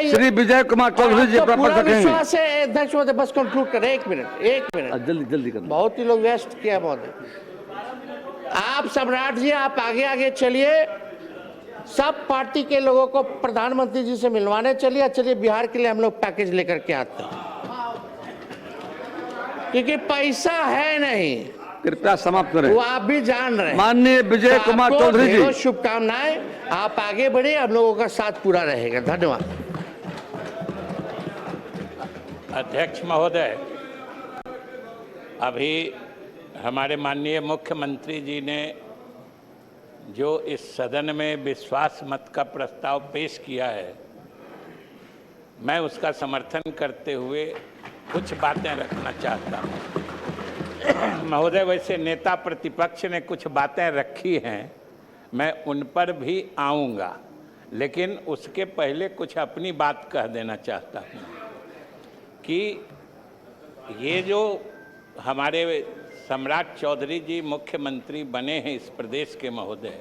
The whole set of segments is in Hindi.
श्री विजय कुमार चौधरी जी अपना पढ़ सकेंगे। विश्वास है अध्यक्ष महोदय, बस कंक्लूड करें। एक मिनट जल्दी जल्दी कर। बहुत ही लोग वेस्ट किया महोदय। आप सम्राट जी आप आगे आगे चलिए, सब पार्टी के लोगों को प्रधानमंत्री जी से मिलवाने चलिए। चलिए बिहार के लिए हम लोग पैकेज लेकर के आते हैं, क्योंकि पैसा है नहीं। कृपया समाप्त करें। वो आप भी जान रहे हैं। माननीय विजय कुमार चौधरी जी, शुभकामनाएं। आप आगे बढ़े, हम लोगों का साथ पूरा रहेगा। धन्यवाद। अध्यक्ष महोदय, अभी हमारे माननीय मुख्यमंत्री जी ने जो इस सदन में विश्वास मत का प्रस्ताव पेश किया है, मैं उसका समर्थन करते हुए कुछ बातें रखना चाहता हूँ। महोदय, वैसे नेता प्रतिपक्ष ने कुछ बातें रखी हैं, मैं उन पर भी आऊँगा, लेकिन उसके पहले कुछ अपनी बात कह देना चाहता हूँ कि ये जो हमारे सम्राट चौधरी जी मुख्यमंत्री बने हैं इस प्रदेश के महोदय,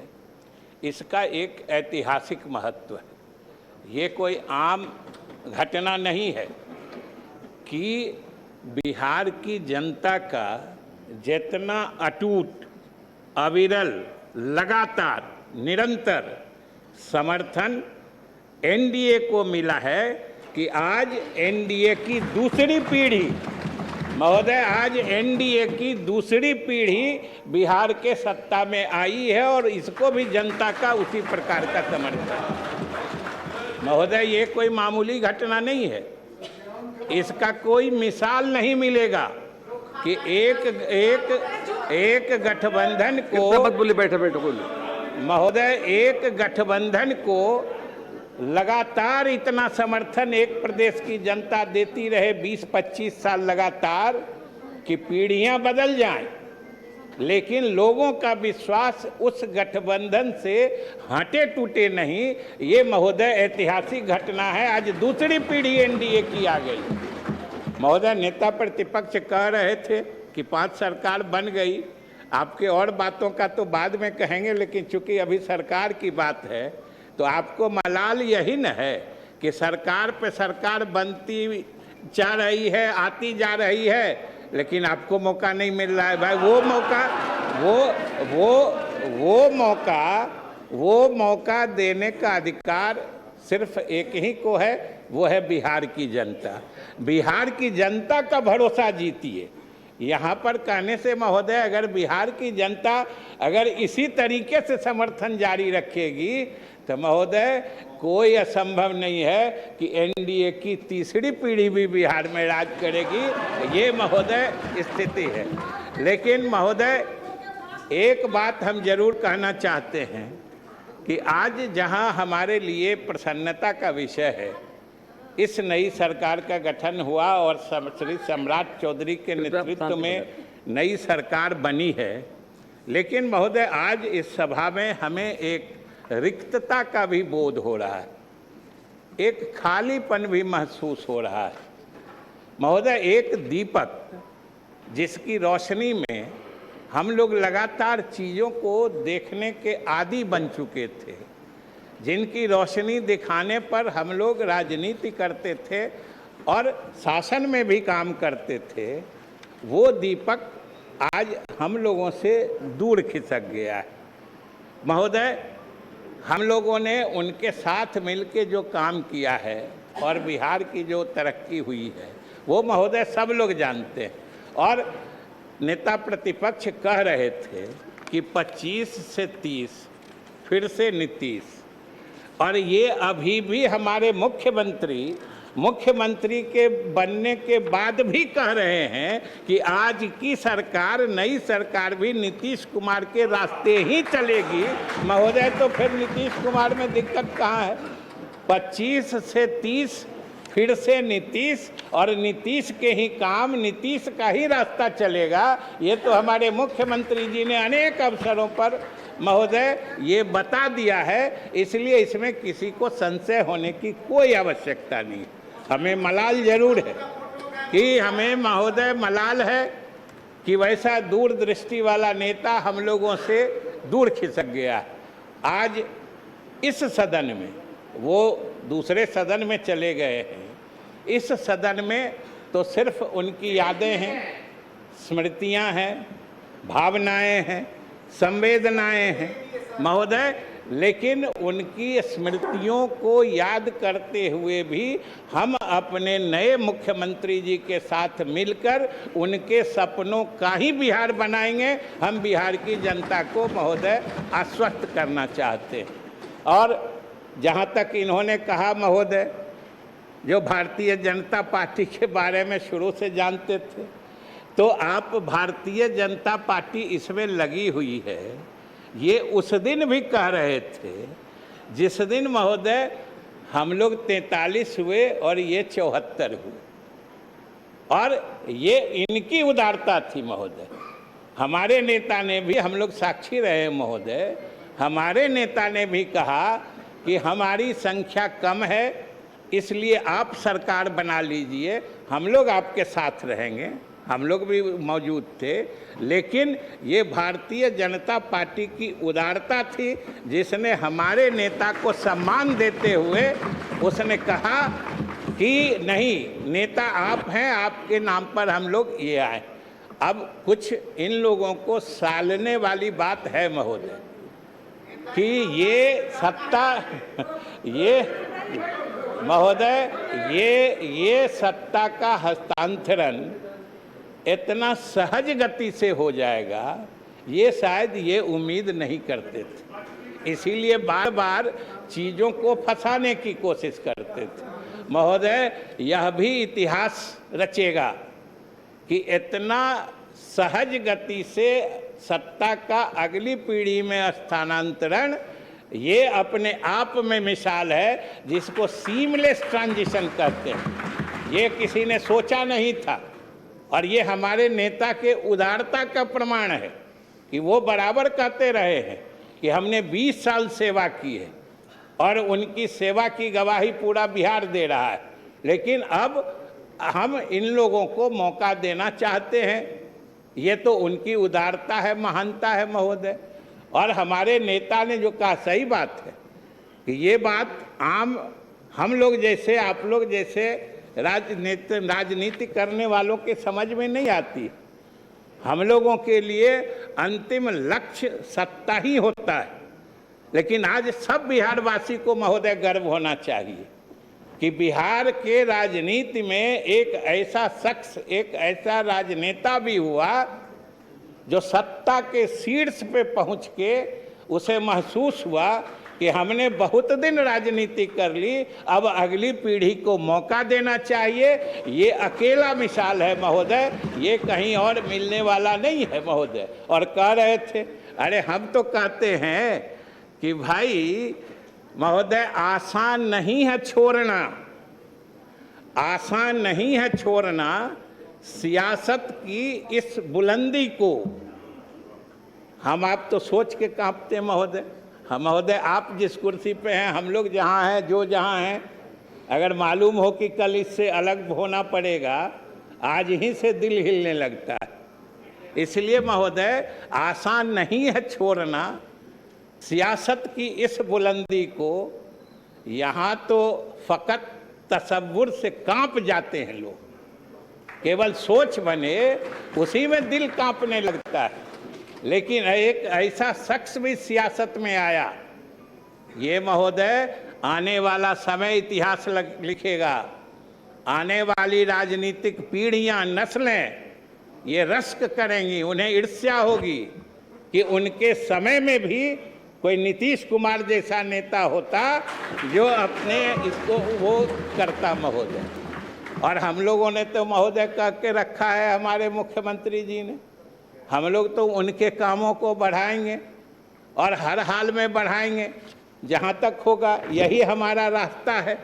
इसका एक ऐतिहासिक महत्व है। ये कोई आम घटना नहीं है कि बिहार की जनता का जितना अटूट, अविरल, लगातार, निरंतर समर्थन एनडीए को मिला है कि आज एनडीए की दूसरी पीढ़ी, महोदय, आज एनडीए की दूसरी पीढ़ी बिहार के सत्ता में आई है और इसको भी जनता का उसी प्रकार का समर्थन। महोदय, ये कोई मामूली घटना नहीं है। इसका कोई मिसाल नहीं मिलेगा कि एक गठबंधन को, मत बोलिए, बैठे बैठे बोलिए महोदय, एक गठबंधन को लगातार इतना समर्थन एक प्रदेश की जनता देती रहे 20-25 साल लगातार कि पीढ़ियां बदल जाएं, लेकिन लोगों का विश्वास उस गठबंधन से हटे टूटे नहीं। ये महोदय ऐतिहासिक घटना है। आज दूसरी पीढ़ी एनडीए की आ गई। महोदय, नेता प्रतिपक्ष कह रहे थे कि 5 सरकार बन गई। आपके और बातों का तो बाद में कहेंगे, लेकिन चूंकि अभी सरकार की बात है तो आपको मलाल यही न है कि सरकार पे सरकार बनती जा रही है, आती जा रही है, लेकिन आपको मौका नहीं मिल रहा है। भाई वो मौका देने का अधिकार सिर्फ एक ही को है, वो है बिहार की जनता। बिहार की जनता का भरोसा जीतिए। यहाँ पर कहने से महोदय, अगर बिहार की जनता अगर इसी तरीके से समर्थन जारी रखेगी तो महोदय कोई असंभव नहीं है कि एनडीए की तीसरी पीढ़ी भी बिहार में राज करेगी। ये महोदय स्थिति है। लेकिन महोदय, एक बात हम जरूर कहना चाहते हैं कि आज जहां हमारे लिए प्रसन्नता का विषय है, इस नई सरकार का गठन हुआ और श्री सम्राट चौधरी के नेतृत्व में नई सरकार बनी है, लेकिन महोदय आज इस सभा में हमें एक रिक्तता का भी बोध हो रहा है, एक खालीपन भी महसूस हो रहा है। महोदय, एक दीपक जिसकी रोशनी में हम लोग लगातार चीज़ों को देखने के आदी बन चुके थे, जिनकी रोशनी दिखाने पर हम लोग राजनीति करते थे और शासन में भी काम करते थे, वो दीपक आज हम लोगों से दूर खिसक गया है। महोदय, हम लोगों ने उनके साथ मिलके जो काम किया है और बिहार की जो तरक्की हुई है, वो महोदय सब लोग जानते हैं। और नेता प्रतिपक्ष कह रहे थे कि 25 से 30 फिर से नीतीश, और ये अभी भी हमारे मुख्यमंत्री के बनने के बाद भी कह रहे हैं कि आज की सरकार, नई सरकार भी नीतीश कुमार के रास्ते ही चलेगी। महोदय, तो फिर नीतीश कुमार में दिक्कत कहाँ है? 25 से 30 फिर से नीतीश, और नीतीश के ही काम, नीतीश का ही रास्ता चलेगा। ये तो हमारे मुख्यमंत्री जी ने अनेक अवसरों पर महोदय ये बता दिया है, इसलिए इसमें किसी को संशय होने की कोई आवश्यकता नहीं। हमें मलाल जरूर है कि हमें महोदय मलाल है कि वैसा दूरदृष्टि वाला नेता हम लोगों से दूर खिसक गया। आज इस सदन में वो दूसरे सदन में चले गए हैं। इस सदन में तो सिर्फ उनकी यादें हैं, स्मृतियां हैं, भावनाएं हैं, संवेदनाएं हैं महोदय, लेकिन उनकी स्मृतियों को याद करते हुए भी हम अपने नए मुख्यमंत्री जी के साथ मिलकर उनके सपनों का ही बिहार बनाएंगे। हम बिहार की जनता को महोदय आश्वस्त करना चाहते हैं। और जहाँ तक इन्होंने कहा महोदय, जो भारतीय जनता पार्टी के बारे में शुरू से जानते थे, तो आप भारतीय जनता पार्टी इसमें लगी हुई है, ये उस दिन भी कह रहे थे जिस दिन महोदय हम लोग 43 हुए और ये 74 हुए, और ये इनकी उदारता थी महोदय। हमारे नेता ने भी, हम लोग साक्षी रहे महोदय, हमारे नेता ने भी कहा कि हमारी संख्या कम है, इसलिए आप सरकार बना लीजिए, हम लोग आपके साथ रहेंगे। हम लोग भी मौजूद थे, लेकिन ये भारतीय जनता पार्टी की उदारता थी जिसने हमारे नेता को सम्मान देते हुए उसने कहा कि नहीं, नेता आप हैं, आपके नाम पर हम लोग ये आए। अब कुछ इन लोगों को सालने वाली बात है महोदय कि ये सत्ता, ये महोदय, ये सत्ता का हस्तांतरण इतना सहज गति से हो जाएगा, ये शायद ये उम्मीद नहीं करते थे, इसीलिए बार बार चीज़ों को फंसाने की कोशिश करते थे। महोदय, यह भी इतिहास रचेगा कि इतना सहज गति से सत्ता का अगली पीढ़ी में स्थानांतरण, ये अपने आप में मिसाल है जिसको सीमलेस ट्रांजिशन कहते हैं। ये किसी ने सोचा नहीं था, और ये हमारे नेता के उदारता का प्रमाण है कि वो बराबर कहते रहे हैं कि हमने 20 साल सेवा की है, और उनकी सेवा की गवाही पूरा बिहार दे रहा है। लेकिन अब हम इन लोगों को मौका देना चाहते हैं, ये तो उनकी उदारता है, महानता है महोदय। और हमारे नेता ने जो कहा सही बात है कि ये बात आम हम लोग जैसे, आप लोग जैसे राजनीति करने वालों के समझ में नहीं आती। हम लोगों के लिए अंतिम लक्ष्य सत्ता ही होता है। लेकिन आज सब बिहारवासी को महोदय गर्व होना चाहिए कि बिहार के राजनीति में एक ऐसा शख्स, एक ऐसा राजनेता भी हुआ जो सत्ता के शीर्ष पे पहुंच के उसे महसूस हुआ कि हमने बहुत दिन राजनीति कर ली, अब अगली पीढ़ी को मौका देना चाहिए। ये अकेला मिसाल है महोदय, ये कहीं और मिलने वाला नहीं है महोदय। और कह रहे थे, अरे हम तो कहते हैं कि भाई महोदय, आसान नहीं है छोड़ना, आसान नहीं है छोड़ना सियासत की इस बुलंदी को। हम आप तो सोच के कांपते महोदय। हम महोदय, आप जिस कुर्सी पे हैं, हम लोग जहाँ हैं, जो जहाँ हैं, अगर मालूम हो कि कल इससे अलग होना पड़ेगा, आज ही से दिल हिलने लगता है। इसलिए महोदय, आसान नहीं है छोड़ना सियासत की इस बुलंदी को। यहाँ तो फकत तसव्वुर से कांप जाते हैं लोग, केवल सोच बने उसी में दिल कांपने लगता है। लेकिन एक ऐसा शख्स भी सियासत में आया, ये महोदय आने वाला समय इतिहास लिखेगा। आने वाली राजनीतिक पीढ़ियां, नस्लें ये रश्क करेंगी, उन्हें ईर्ष्या होगी कि उनके समय में भी कोई नीतीश कुमार जैसा नेता होता जो अपने इसको वो करता महोदय। और हम लोगों ने तो महोदय कह के रखा है, हमारे मुख्यमंत्री जी ने, हम लोग तो उनके कामों को बढ़ाएंगे और हर हाल में बढ़ाएंगे जहाँ तक होगा। यही हमारा रास्ता है,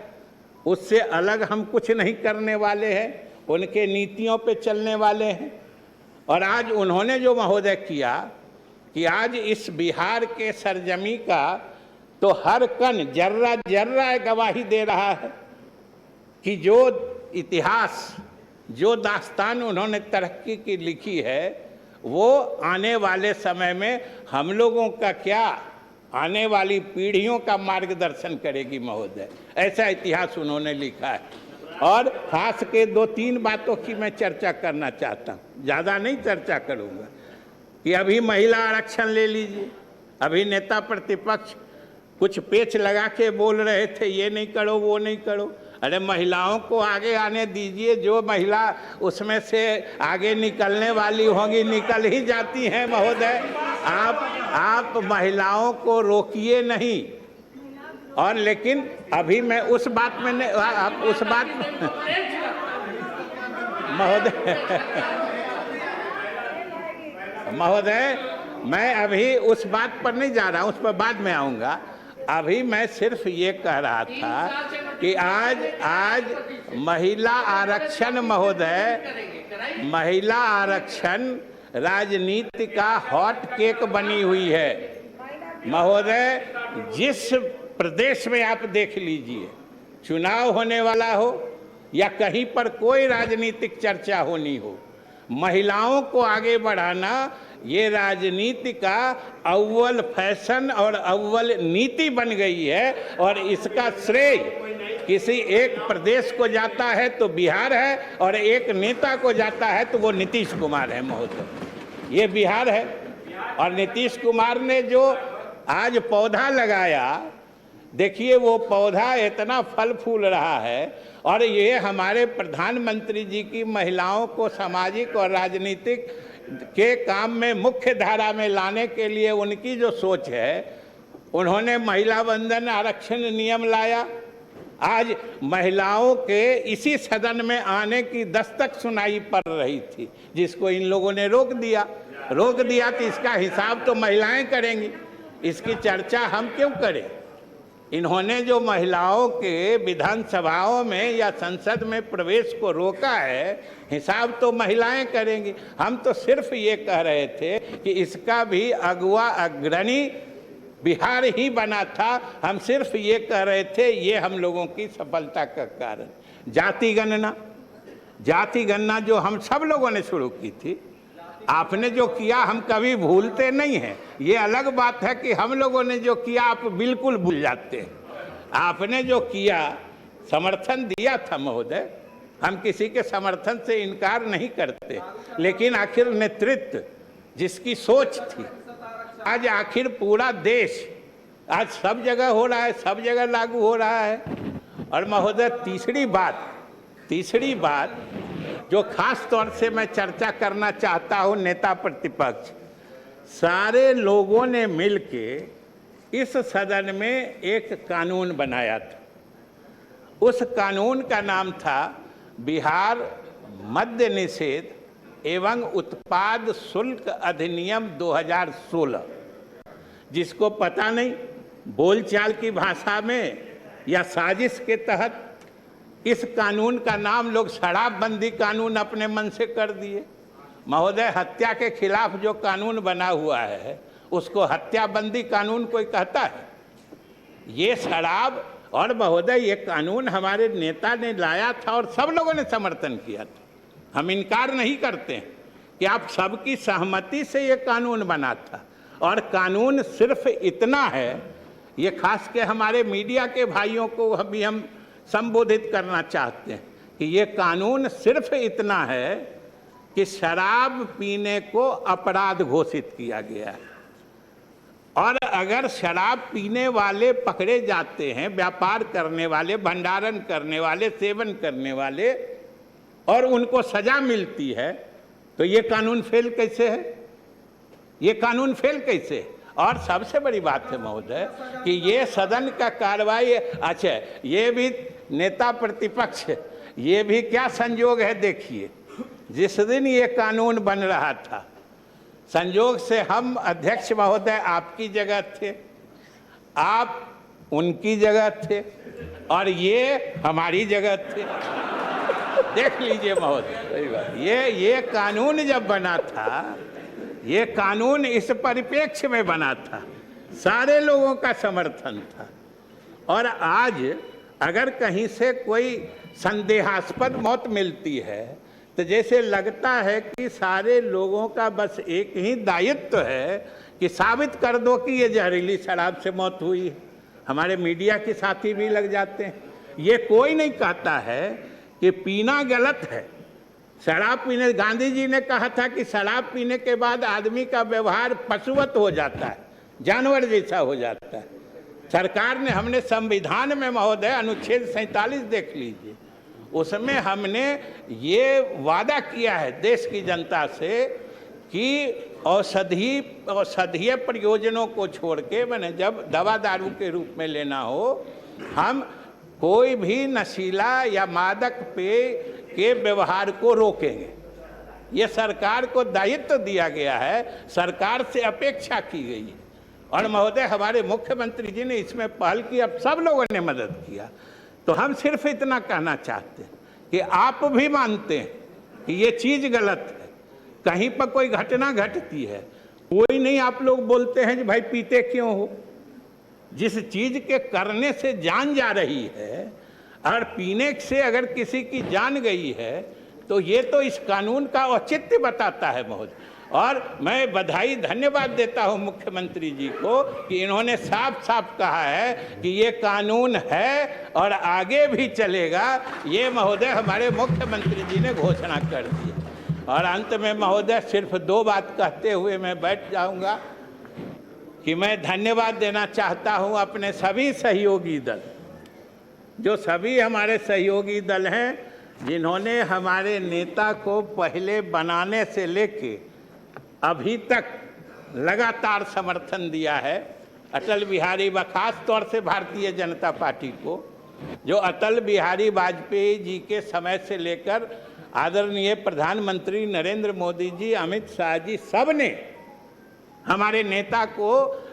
उससे अलग हम कुछ नहीं करने वाले हैं, उनके नीतियों पे चलने वाले हैं। और आज उन्होंने जो महोदय किया कि आज इस बिहार के सरजमी का तो हर कण जर्रा जर्रा गवाही दे रहा है कि जो इतिहास, जो दास्तान उन्होंने तरक्की की लिखी है, वो आने वाले समय में हम लोगों का क्या, आने वाली पीढ़ियों का मार्गदर्शन करेगी महोदय, ऐसा इतिहास उन्होंने लिखा है। और खास के 2-3 बातों की मैं चर्चा करना चाहता हूँ, ज़्यादा नहीं चर्चा करूँगा। कि अभी महिला आरक्षण ले लीजिए, अभी नेता प्रतिपक्ष कुछ पेच लगा के बोल रहे थे ये नहीं करो वो नहीं करो। अरे महिलाओं को आगे आने दीजिए, जो महिला उसमें से आगे निकलने वाली होंगी निकल ही जाती हैं महोदय। आप महिलाओं को रोकिए नहीं। और लेकिन अभी मैं उस बात में उस बात महोदय मैं अभी उस बात पर नहीं जा रहा हूं, उस पर बाद में आऊंगा। अभी मैं सिर्फ ये कह रहा था कि आज महिला आरक्षण महोदय, महिला आरक्षण राजनीति का हॉट केक बनी हुई है महोदय। जिस प्रदेश में आप देख लीजिए, चुनाव होने वाला हो या कहीं पर कोई राजनीतिक चर्चा होनी हो, महिलाओं को आगे बढ़ाना ये राजनीति का अव्वल फैशन और अव्वल नीति बन गई है। और इसका श्रेय किसी एक प्रदेश को जाता है तो बिहार है, और एक नेता को जाता है तो वो नीतीश कुमार है महोदय। ये बिहार है। और नीतीश कुमार ने जो आज पौधा लगाया, देखिए वो पौधा इतना फल फूल रहा है। और ये हमारे प्रधानमंत्री जी की महिलाओं को सामाजिक और राजनीतिक के काम में मुख्य धारा में लाने के लिए उनकी जो सोच है, उन्होंने महिला वंदन आरक्षण नियम लाया। आज महिलाओं के इसी सदन में आने की दस्तक सुनाई पड़ रही थी, जिसको इन लोगों ने रोक दिया तो इसका हिसाब तो महिलाएं करेंगी, इसकी चर्चा हम क्यों करें। इन्होंने जो महिलाओं के विधानसभाओं में या संसद में प्रवेश को रोका है, हिसाब तो महिलाएं करेंगी। हम तो सिर्फ ये कह रहे थे कि इसका भी अगुआ अग्रणी बिहार ही बना था। हम सिर्फ ये कह रहे थे ये हम लोगों की सफलता का कारण। जाति गणना जो हम सब लोगों ने शुरू की थी, आपने जो किया हम कभी भूलते नहीं हैं। ये अलग बात है कि हम लोगों ने जो किया आप बिल्कुल भूल जाते हैं। आपने जो किया, समर्थन दिया था महोदय, हम किसी के समर्थन से इनकार नहीं करते, लेकिन आखिर नेतृत्व जिसकी सोच थी, आज आखिर पूरा देश आज सब जगह हो रहा है, सब जगह लागू हो रहा है। और महोदय तीसरी बात जो खास तौर से मैं चर्चा करना चाहता हूं, नेता प्रतिपक्ष सारे लोगों ने मिलके इस सदन में एक कानून बनाया था। उस कानून का नाम था बिहार मद्य निषेध एवं उत्पाद शुल्क अधिनियम 2016। जिसको पता नहीं, बोलचाल की भाषा में या साजिश के तहत इस कानून का नाम लोग शराबबंदी कानून अपने मन से कर दिए। महोदय, हत्या के खिलाफ जो कानून बना हुआ है उसको हत्याबंदी कानून कोई कहता है? ये शराब, और महोदय ये कानून हमारे नेता ने लाया था और सब लोगों ने समर्थन किया था। हम इनकार नहीं करते हैं कि आप सबकी सहमति से ये कानून बना था। और कानून सिर्फ इतना है, ये खास के हमारे मीडिया के भाइयों को भी हम संबोधित करना चाहते हैं कि ये कानून सिर्फ इतना है कि शराब पीने को अपराध घोषित किया गया है। और अगर शराब पीने वाले पकड़े जाते हैं, व्यापार करने वाले, भंडारण करने वाले, सेवन करने वाले, और उनको सजा मिलती है, तो ये कानून फेल कैसे है? ये कानून फेल कैसे है? और सबसे बड़ी बात है महोदय कि ये सदन का कार्रवाई, अच्छा ये भी नेता प्रतिपक्ष, ये भी क्या संयोग है देखिए। जिस दिन ये कानून बन रहा था, संयोग से हम अध्यक्ष महोदय आपकी जगह थे, आप उनकी जगह थे, और ये हमारी जगह थे। देख लीजिए महोदय, ये कानून जब बना था, ये कानून इस परिप्रेक्ष्य में बना था, सारे लोगों का समर्थन था। और आज अगर कहीं से कोई संदेहास्पद मौत मिलती है तो जैसे लगता है कि सारे लोगों का बस एक ही दायित्व है कि साबित कर दो कि ये जहरीली शराब से मौत हुई है। हमारे मीडिया के साथी भी लग जाते हैं। ये कोई नहीं कहता है कि पीना गलत है। शराब पीने, गांधी जी ने कहा था कि शराब पीने के बाद आदमी का व्यवहार पशुवत हो जाता है, जानवर जैसा हो जाता है। सरकार ने, हमने संविधान में महोदय अनुच्छेद 47 देख लीजिए, उसमें हमने ये वादा किया है देश की जनता से कि औषधीय प्रयोजनों को छोड़ के, मैंने जब दवा दारू के रूप में लेना हो, हम कोई भी नशीला या मादक पेय के व्यवहार को रोकेंगे। ये सरकार को दायित्व दिया गया है, सरकार से अपेक्षा की गई है। और महोदय हमारे मुख्यमंत्री जी ने इसमें पहल की, अब सब लोगों ने मदद किया। तो हम सिर्फ इतना कहना चाहते हैं कि आप भी मानते हैं कि ये चीज़ गलत है, कहीं पर कोई घटना घटती है, कोई नहीं आप लोग बोलते हैं कि भाई पीते क्यों हो। जिस चीज़ के करने से जान जा रही है और पीने से अगर किसी की जान गई है, तो ये तो इस कानून का औचित्य बताता है महोदय। और मैं बधाई, धन्यवाद देता हूँ मुख्यमंत्री जी को कि इन्होंने साफ साफ कहा है कि ये कानून है और आगे भी चलेगा। ये महोदय हमारे मुख्यमंत्री जी ने घोषणा कर दी। और अंत में महोदय सिर्फ 2 बात कहते हुए मैं बैठ जाऊंगा कि मैं धन्यवाद देना चाहता हूं अपने सभी सहयोगी दल, जो सभी हमारे सहयोगी दल हैं, जिन्होंने हमारे नेता को पहले बनाने से लेके अभी तक लगातार समर्थन दिया है। अटल बिहारी, खास तौर से भारतीय जनता पार्टी को, जो अटल बिहारी वाजपेयी जी के समय से लेकर आदरणीय प्रधानमंत्री नरेंद्र मोदी जी, अमित शाह जी, सब ने हमारे नेता को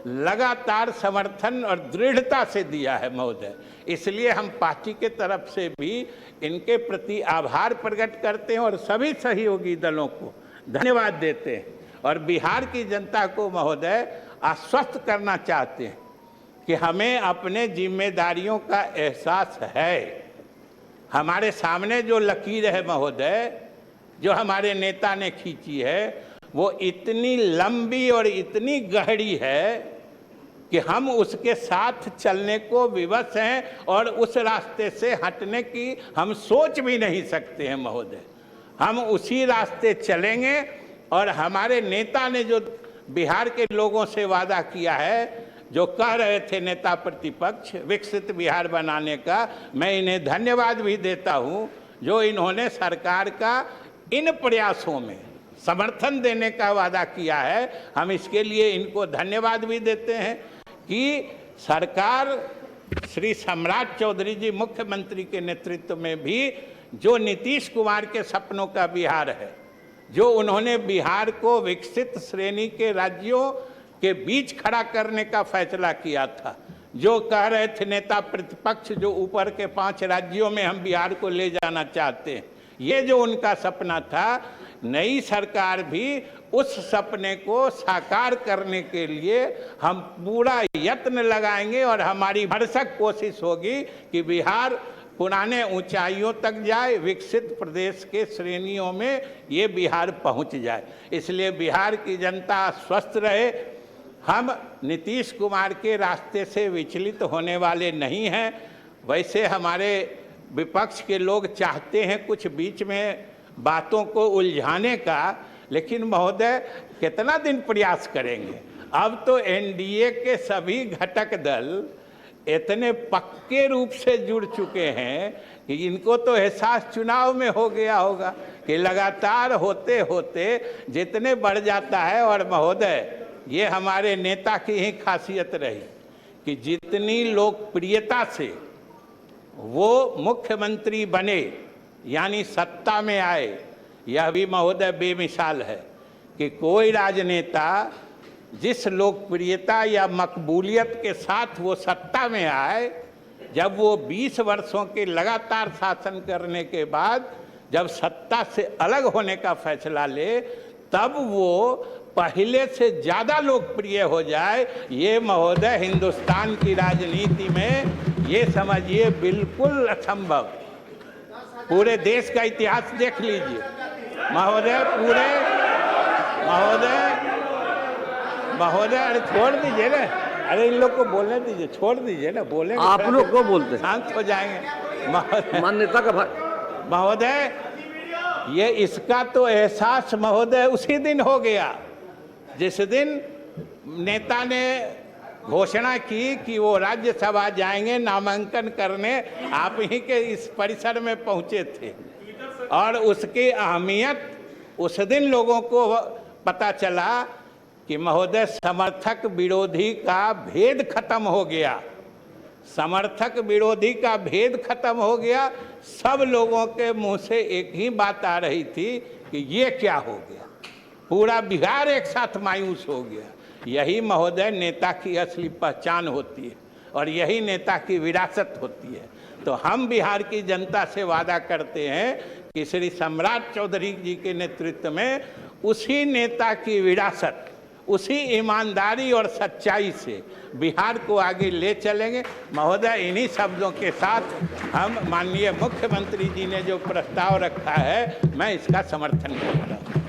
लगातार समर्थन और दृढ़ता से दिया है महोदय। इसलिए हम पार्टी के तरफ से भी इनके प्रति आभार प्रकट करते हैं और सभी सहयोगी दलों को धन्यवाद देते हैं। और बिहार की जनता को महोदय आश्वस्त करना चाहते हैं कि हमें अपने जिम्मेदारियों का एहसास है। हमारे सामने जो लकीर है महोदय, जो हमारे नेता ने खींची है, वो इतनी लंबी और इतनी गहरी है कि हम उसके साथ चलने को विवश हैं और उस रास्ते से हटने की हम सोच भी नहीं सकते हैं महोदय। हम उसी रास्ते चलेंगे। और हमारे नेता ने जो बिहार के लोगों से वादा किया है, जो कह रहे थे नेता प्रतिपक्ष, विकसित बिहार बनाने का, मैं इन्हें धन्यवाद भी देता हूं, जो इन्होंने सरकार का इन प्रयासों में समर्थन देने का वादा किया है। हम इसके लिए इनको धन्यवाद भी देते हैं कि सरकार श्री सम्राट चौधरी जी मुख्यमंत्री के नेतृत्व में भी जो नीतीश कुमार के सपनों का बिहार है, जो उन्होंने बिहार को विकसित श्रेणी के राज्यों के बीच खड़ा करने का फैसला किया था, जो कह रहे थे नेता प्रतिपक्ष, जो ऊपर के 5 राज्यों में हम बिहार को ले जाना चाहते हैं, ये जो उनका सपना था, नई सरकार भी उस सपने को साकार करने के लिए हम पूरा यत्न लगाएंगे और हमारी भरसक कोशिश होगी कि बिहार पुराने ऊंचाइयों तक जाए, विकसित प्रदेश के श्रेणियों में ये बिहार पहुंच जाए। इसलिए बिहार की जनता स्वस्थ रहे। हम नीतीश कुमार के रास्ते से विचलित होने वाले नहीं हैं। वैसे हमारे विपक्ष के लोग चाहते हैं कुछ बीच में बातों को उलझाने का, लेकिन महोदय कितना दिन प्रयास करेंगे। अब तो एनडीए के सभी घटक दल इतने पक्के रूप से जुड़ चुके हैं कि इनको तो एहसास चुनाव में हो गया होगा कि लगातार होते होते जितने बढ़ जाता है। और महोदय ये हमारे नेता की ही खासियत रही कि जितनी लोकप्रियता से वो मुख्यमंत्री बने, यानी सत्ता में आए, यह भी महोदय बेमिसाल है कि कोई राजनेता जिस लोकप्रियता या मकबूलियत के साथ वो सत्ता में आए, जब वो 20 वर्षों के लगातार शासन करने के बाद जब सत्ता से अलग होने का फैसला ले, तब वो पहले से ज़्यादा लोकप्रिय हो जाए, ये महोदय हिंदुस्तान की राजनीति में ये समझिए बिल्कुल असंभव। पूरे देश का इतिहास देख लीजिए महोदय, महोदय अरे छोड़ दीजिए ना, अरे इन लोग को बोलने दीजिए, छोड़ दीजिए ना, बोले आप लोग को बोलते हैं शांत हो जाएंगे। महोदय मान्यता का भाई महोदय ये इसका तो एहसास महोदय उसी दिन हो गया जिस दिन नेता ने घोषणा की कि वो राज्यसभा जाएंगे नामांकन करने, आप ही के इस परिसर में पहुंचे थे और उसकी अहमियत उस दिन लोगों को पता चला कि महोदय समर्थक विरोधी का भेद खत्म हो गया, समर्थक विरोधी का भेद खत्म हो गया। सब लोगों के मुंह से एक ही बात आ रही थी कि ये क्या हो गया, पूरा बिहार एक साथ मायूस हो गया। यही महोदय नेता की असली पहचान होती है और यही नेता की विरासत होती है। तो हम बिहार की जनता से वादा करते हैं कि श्री सम्राट चौधरी जी के नेतृत्व में उसी नेता की विरासत, उसी ईमानदारी और सच्चाई से बिहार को आगे ले चलेंगे। महोदय इन्हीं शब्दों के साथ हम माननीय मुख्यमंत्री जी ने जो प्रस्ताव रखा है मैं इसका समर्थन करता हूँ।